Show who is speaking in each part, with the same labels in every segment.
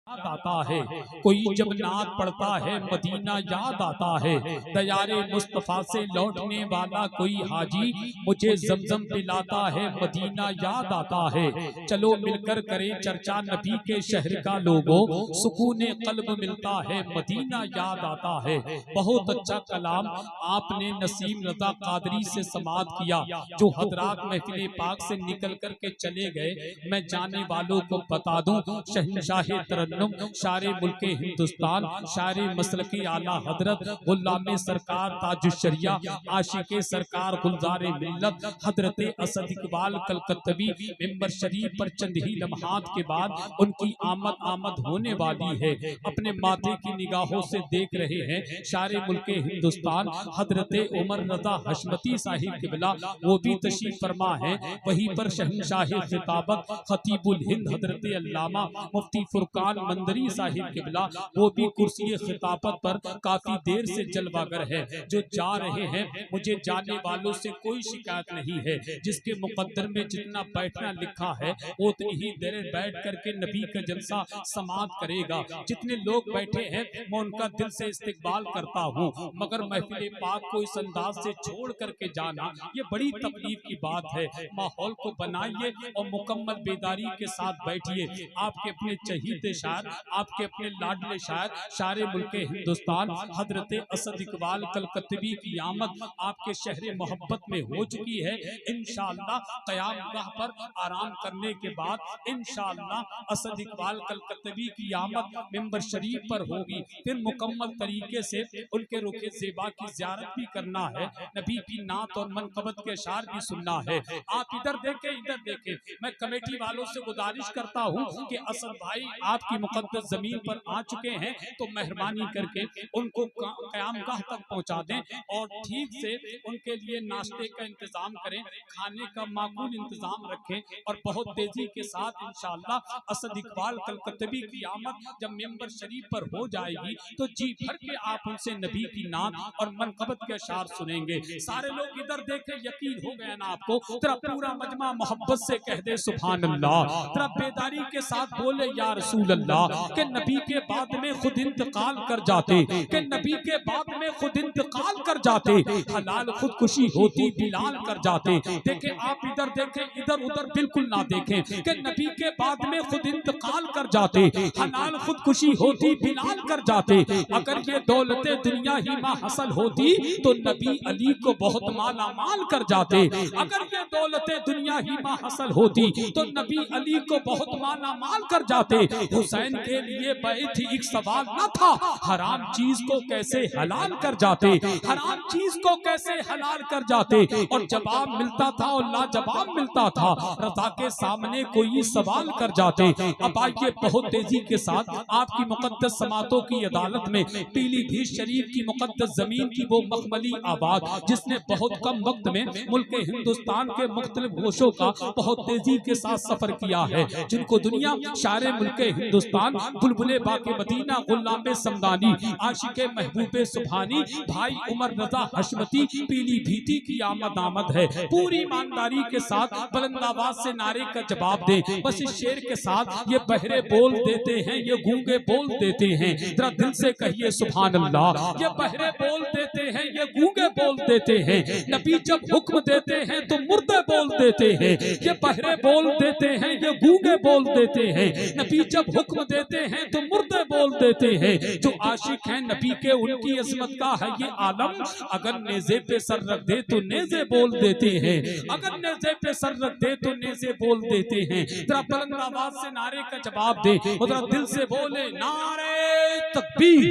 Speaker 1: याद आता है, कोई जब नात पढ़ता है मदीना याद आता है। दयारे मुस्तफा से लौटने वाला कोई हाजी मुझे जमजम पिलाता है, मदीना याद आता है। चलो मिलकर करें चर्चा नबी के शहर का, लोगों सुकून कल्ब मिलता है, मदीना याद आता है। बहुत अच्छा कलाम आपने नसीम रजा कादरी से समात किया, जो हजरात महफिल पाक से निकल कर के चले गए। मैं जाने वालों को बता दूं, शहंशाह तरन्नुम शारे मुल्के हिंदुस्तान, शारे मसलकी आला हजरत गुलामे सरकार ताजुश्शरिया, आशिके सरकार गुलजारे मिल्लत हजरत असद इकबाल कलकत्तवी मिंबर शरीफ पर चंद ही लम्हात के बाद उनकी आमद होने वाली है। अपने माथे की निगाहों से देख रहे हैं शारे मुल्के हिंदुस्तान हजरत उमर रजा हशमती साहिब किबला, वो भी तशरीफ फरमा है। वहीं पर शहंशाह खिताबत खतीबुल हिंद हजरत अल्लामा मुफ्ती फुरकान मंदरी साहिब किबला, वो भी कुर्सी खिताबत पर काफी देर से जलवागर है। जो जा रहे हैं, मुझे जाने वालों से कोई शिकायत नहीं है। जिसके मुकद्दर में जितना बैठना लिखा है, वो उतनी ही देर बैठ करके नबी का जलसा समाप्त करेगा। जितने लोग बैठे हैं, मैं उनका दिल से इस्तकबाल करता हूँ, मगर महफिल पाक को इस अंदाज से छोड़ करके जाना ये बड़ी तकलीफ की बात है। माहौल को बनाइए और मुकम्मल बेदारी के साथ बैठिए। आपके अपने चहीते शायर, आपके अपने लाडले शायर, शारे मुल्के हिंदुस्तान हजरत असद इकबाल कलकत्तवी की आमद आपके शहर मोहब्बत में हो चुकी है। इंशाअल्लाह क़यामगाह पर आराम करने के बाद इंशाअल्लाह असद इकबाल कलकत्तवी की आमद मिंबर शरीफ पर होगी। फिर मुकम्मल तरीके से उनके रुखे ज़ेबा की ज़ियारत भी करना है, नबी की नात और मनक़बत के अशार भी सुनना है। आप इधर देखें, इधर देखें। मैं कमेटी वालों से गुजारिश करता हूँ कि असद भाई आपकी मुक़द्दस जमीन पर आ चुके हैं, तो मेहरबानी करके उनको क़यामगाह तक पहुँचा दें और ठीक से उनके लिए नाश्ते का इंतजाम करें, खाने का माकूल इंतजाम रखें। और बहुत तेजी के साथ इंशाअल्लाह असद इकबाल कलकत्तवी की आमद जब मेंबर शरीफ पर हो जाएगी, तो जी भर के आप उनसे नबी की नात और मनक़बत के अशार सुनेंगे। सारे लोग इधर देखें, यकीन हो गया ना आपको? तेरा पूरा मजमा मोहब्बत से कह दे सुभान अल्लाह, तेरा बेदारी के साथ बोले या रसूल अल्लाह। के नबी के बाद में खुद इंतकाल कर जाते, के नबी के बाद में खुद इंतकाल कर जाते, हलाल खुदकुशी होती बिलाल कर जाते। देखें आप इधर देखें, इधर उधर बिल्कुल ना देखें। के नबी के बाद में खुद इंतकाल कर जाते, हलाल खुदकुशी होती बिलाल कर जाते। अगर ये दौलते दुनिया ही मां हासिल होती, तो नबी अली को बहुत माला माल कर जाते। अगर ये दौलते दुनिया ही मां हासिल होती, तो नबी अली को बहुत माला माल कर जाते। हुसैन के लिए बैठ एक सवाल न था, हराम चीज को कैसे हलाल कर जाते, हराम चीज को कैसे हलाल कर जाते। और जवाब मिलता था और लाजवाब मिलता था, रज़ा के सामने कोई सवाल कर जाते। अब आइए बहुत तेजी के साथ आपकी मुकद्दस समातों की अदालत में पीलीभीत शरीफ की मुकद्दस जमीन की वो मखमली आवाज, जिसने बहुत कम वक्त में मुल्क हिंदुस्तान के मुख्तलिफ गोशों का बहुत तेजी के साथ सफर किया है, जिनको दुनिया शारे मुल्क हिंदुस्तान बुलबुले बाके मदीना गुलामे समदानी आशिके महबूबे सुभानी भाई उमर रजा हशमती पीलीभीती की आमद है। पूरी ईमानदारी के साथ बुलंद आवाज से नारे का जवाब दे। बस इस शेर के साथ ये बहरे बोल देते हैं, ये गूंगे बोल देते हैं, जरा दिल से कहिए सुभान अल्लाह। ये बहरे बोल देते हैं, ये गूंगे बोल देते हैं, नबी जब हुक्म देते हैं तो मुर्दे बोल देते हैं। ये बहरे बोल देते हैं, ये गूंगे बोल देते हैं, नबी जब हुक्म देते हैं तो मुर्दे बोल देते हैं। जो आशिक हैं नबी के, उनकी अजमत का है ये आलम, अगर नेज़े पे सर रख दे तो नेज़े बोल देते हैं, अगर नेज़े पे सर रख दे तो नेज़े बोल देते हैं। जरा बुलंद आवाज से नारे का जवाब दे, जरा दिल से बोले नारे तकबीर।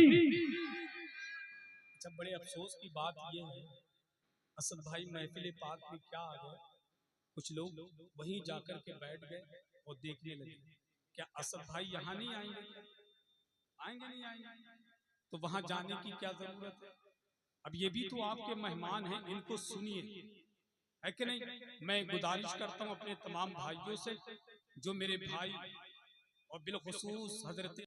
Speaker 1: अच्छा, बड़े अफसोस की बात ये है, असद भाई महफिल पाक में क्या आ गए, कुछ लोग वहीं जाकर के बैठ गए और देखने लगे। क्या असद भाई यहाँ नहीं आएंगे? आएंगे नहीं आएंगे? तो वहां जाने की क्या जरूरत है? अब ये भी तो आपके मेहमान हैं, इनको सुनिए, है कि नहीं? मैं गुजारिश करता हूं अपने तमाम भाइयों से, जो मेरे भाई और बिलखुसूस हजरत